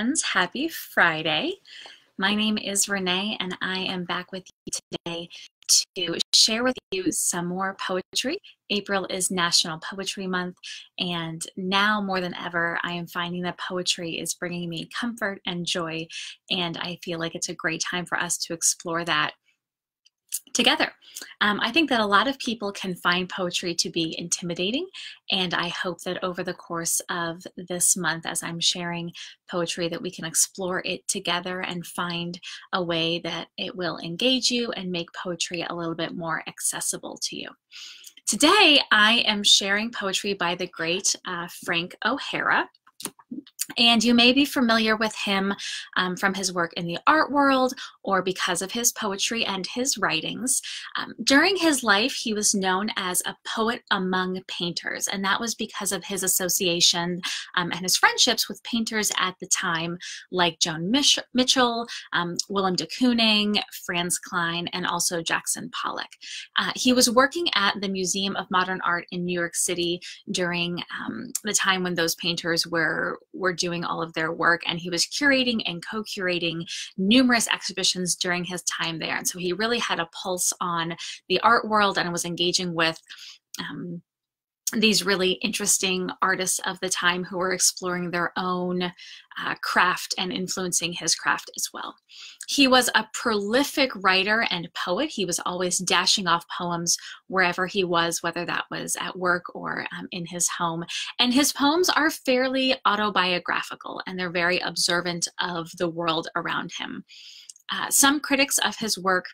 Happy Friday. My name is Renee and I am back with you today to share with you some more poetry. April is National Poetry Month, and now more than ever I am finding that poetry is bringing me comfort and joy, and I feel like it's a great time for us to explore that together. I think that a lot of people can find poetry to be intimidating, and I hope that over the course of this month, as I'm sharing poetry, that we can explore it together and find a way that it will engage you and make poetry a little bit more accessible to you. Today, I am sharing poetry by the great Frank O'Hara. And you may be familiar with him from his work in the art world or because of his poetry and his writings. During his life, he was known as a poet among painters, and that was because of his association and his friendships with painters at the time, like Joan Mitchell, Willem de Kooning, Franz Kline, and also Jackson Pollock. He was working at the Museum of Modern Art in New York City during the time when those painters were doing all of their work, and he was curating and co-curating numerous exhibitions during his time there. And so he really had a pulse on the art world and was engaging with these really interesting artists of the time who were exploring their own craft and influencing his craft as well. He was a prolific writer and poet. He was always dashing off poems wherever he was, whether that was at work or in his home. And his poems are fairly autobiographical, and they're very observant of the world around him. Some critics of his work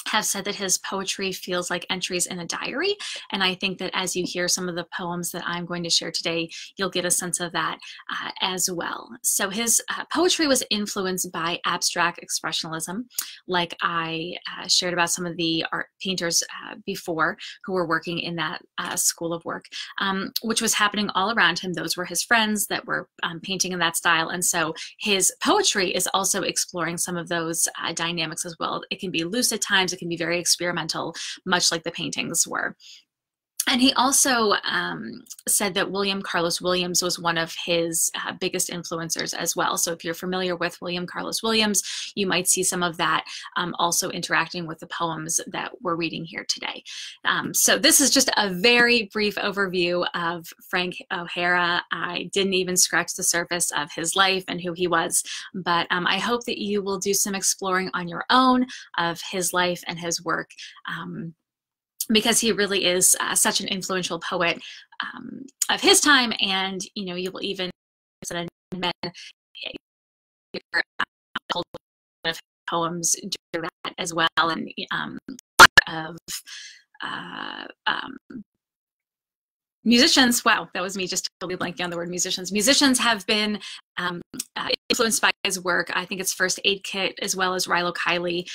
have said that his poetry feels like entries in a diary, and I think that as you hear some of the poems that I'm going to share today, you'll get a sense of that as well. So his poetry was influenced by abstract expressionism, like I shared about some of the art painters before who were working in that school of work, which was happening all around him. Those were his friends that were painting in that style, and so his poetry is also exploring some of those dynamics as well. It can be loose at times, it can be very experimental, much like the paintings were. And he also said that William Carlos Williams was one of his biggest influencers as well. So if you're familiar with William Carlos Williams, you might see some of that also interacting with the poems that we're reading here today. So this is just a very brief overview of Frank O'Hara. I didn't even scratch the surface of his life and who he was, but I hope that you will do some exploring on your own of his life and his work, because he really is such an influential poet of his time. And you know, you will even poems do that as well, and of musicians. Wow, that was me just totally blanking on the word musicians. Musicians have been influenced by his work. I think it's First Aid Kit as well as Rilo Kiley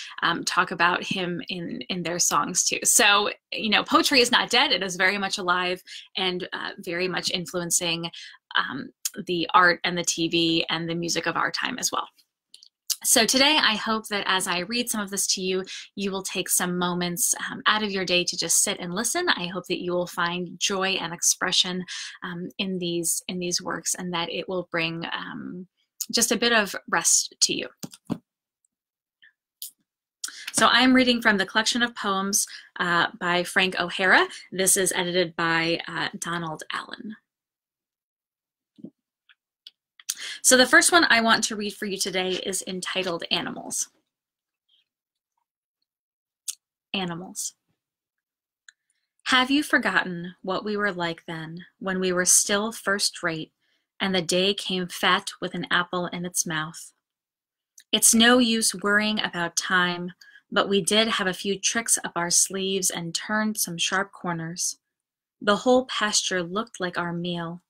talk about him in their songs too. So, you know, poetry is not dead. It is very much alive and very much influencing the art and the TV and the music of our time as well. So today, I hope that as I read some of this to you, you will take some moments out of your day to just sit and listen. I hope that you will find joy and expression in these works, and that it will bring just a bit of rest to you. So I'm reading from the collection of poems by Frank O'Hara. This is edited by Donald Allen. So the first one I want to read for you today is entitled Animals. Animals. Have you forgotten what we were like then, when we were still first rate, and the day came fat with an apple in its mouth? It's no use worrying about time, but we did have a few tricks up our sleeves and turned some sharp corners. The whole pasture looked like our meal.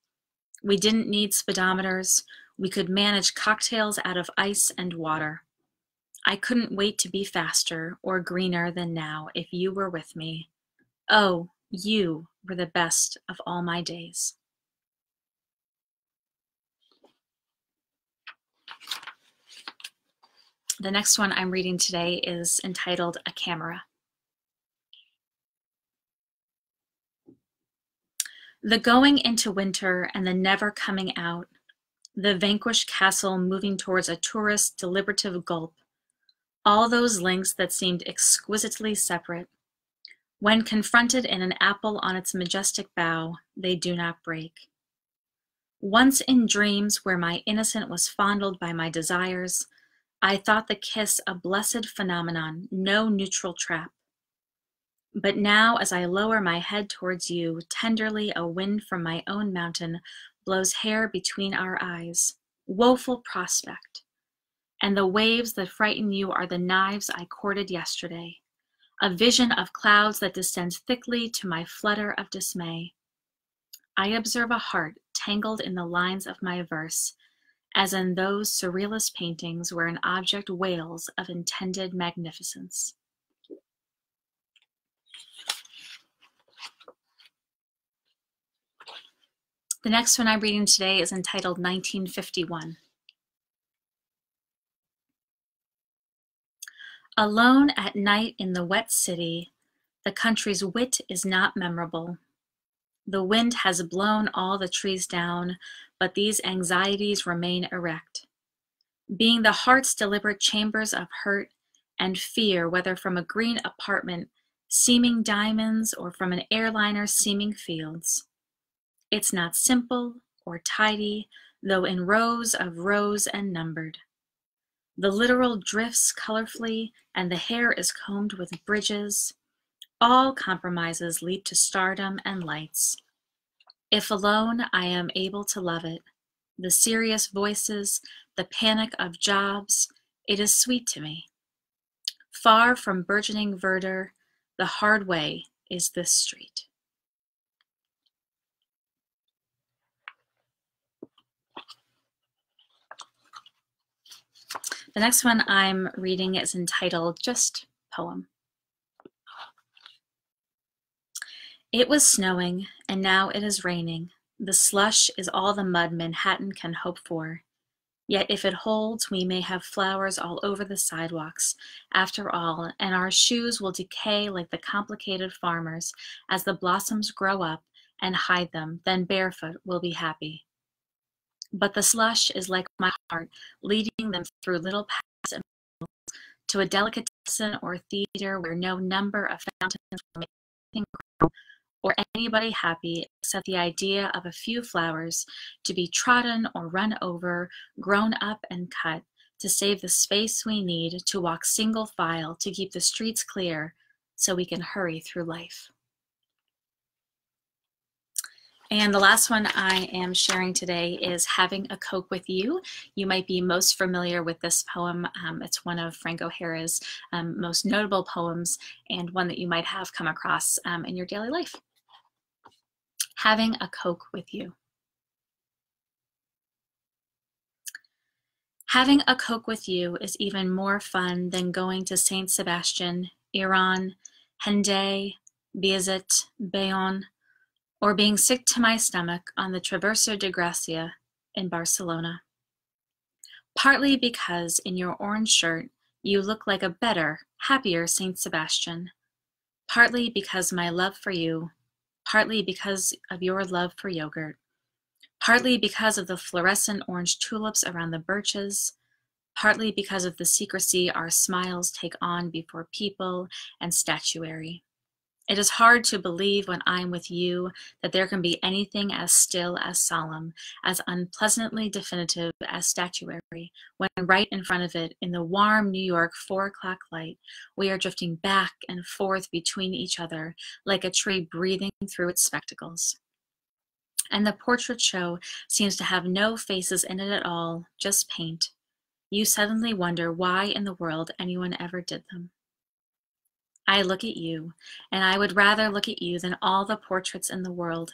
We didn't need speedometers. We could manage cocktails out of ice and water. I couldn't wait to be faster or greener than now if you were with me. Oh, you were the best of all my days. The next one I'm reading today is entitled A Camera. The going into winter and the never coming out, the vanquished castle moving towards a tourist's deliberative gulp, all those links that seemed exquisitely separate. When confronted in an apple on its majestic bough, they do not break. Once in dreams where my innocent was fondled by my desires, I thought the kiss a blessed phenomenon, no neutral trap. But now as I lower my head towards you, tenderly a wind from my own mountain blows hair between our eyes. Woeful prospect. And the waves that frighten you are the knives I courted yesterday. A vision of clouds that descends thickly to my flutter of dismay. I observe a heart tangled in the lines of my verse, as in those surrealist paintings where an object wails of intended magnificence. The next one I'm reading today is entitled 1951. Alone at night in the wet city, the country's wit is not memorable. The wind has blown all the trees down, but these anxieties remain erect, being the heart's deliberate chambers of hurt and fear, whether from a green apartment seeming diamonds or from an airliner seeming fields. It's not simple or tidy, though in rows of rows and numbered. The literal drifts colorfully, and the hair is combed with bridges. All compromises lead to stardom and lights. If alone, I am able to love it. The serious voices, the panic of jobs, it is sweet to me. Far from burgeoning verdure, the hard way is this street. The next one I'm reading is entitled Just Poem. It was snowing, and now it is raining. The slush is all the mud Manhattan can hope for. Yet if it holds, we may have flowers all over the sidewalks, after all, and our shoes will decay like the complicated farmers as the blossoms grow up and hide them, then barefoot we'll be happy. But the slush is like my heart, leading them through little paths and to a delicatessen or theater where no number of fountains will make anything grow or anybody happy except the idea of a few flowers to be trodden or run over, grown up and cut, to save the space we need to walk single file to keep the streets clear so we can hurry through life. And the last one I am sharing today is Having a Coke with You. You might be most familiar with this poem. It's one of Frank O'Hara's most notable poems and one that you might have come across in your daily life. Having a Coke with You. Having a Coke with you is even more fun than going to Saint Sebastian, Iran, Hendaye, Baiset, Bayonne, or being sick to my stomach on the Traverso de Gracia in Barcelona. Partly because in your orange shirt, you look like a better, happier Saint Sebastian. Partly because my love for you, partly because of your love for yogurt. Partly because of the fluorescent orange tulips around the birches. Partly because of the secrecy our smiles take on before people and statuary. It is hard to believe when I'm with you that there can be anything as still as solemn, as unpleasantly definitive as statuary, when right in front of it, in the warm New York 4 o'clock light, we are drifting back and forth between each other like a tree breathing through its spectacles. And the portrait show seems to have no faces in it at all, just paint. You suddenly wonder why in the world anyone ever did them. I look at you, and I would rather look at you than all the portraits in the world,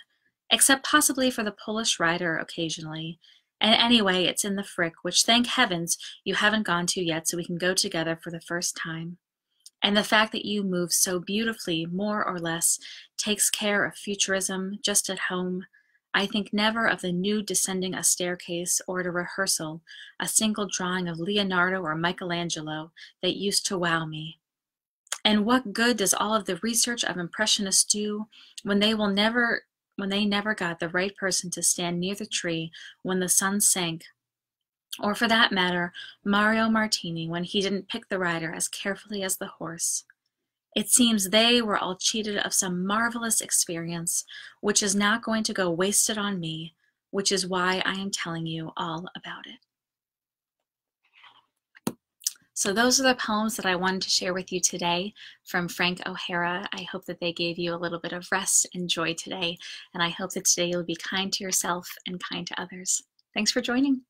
except possibly for the Polish rider occasionally. And anyway, it's in the Frick, which thank heavens you haven't gone to yet so we can go together for the first time. And the fact that you move so beautifully, more or less, takes care of futurism just at home. I think never of the nude descending a staircase or at a rehearsal, a single drawing of Leonardo or Michelangelo that used to wow me. And what good does all of the research of Impressionists do when they will never when they never got the right person to stand near the tree when the sun sank, or for that matter, Mario Martini when he didn't pick the rider as carefully as the horse. It seems they were all cheated of some marvelous experience, which is not going to go wasted on me, which is why I am telling you all about it. So those are the poems that I wanted to share with you today from Frank O'Hara. I hope that they gave you a little bit of rest and joy today, and I hope that today you'll be kind to yourself and kind to others. Thanks for joining.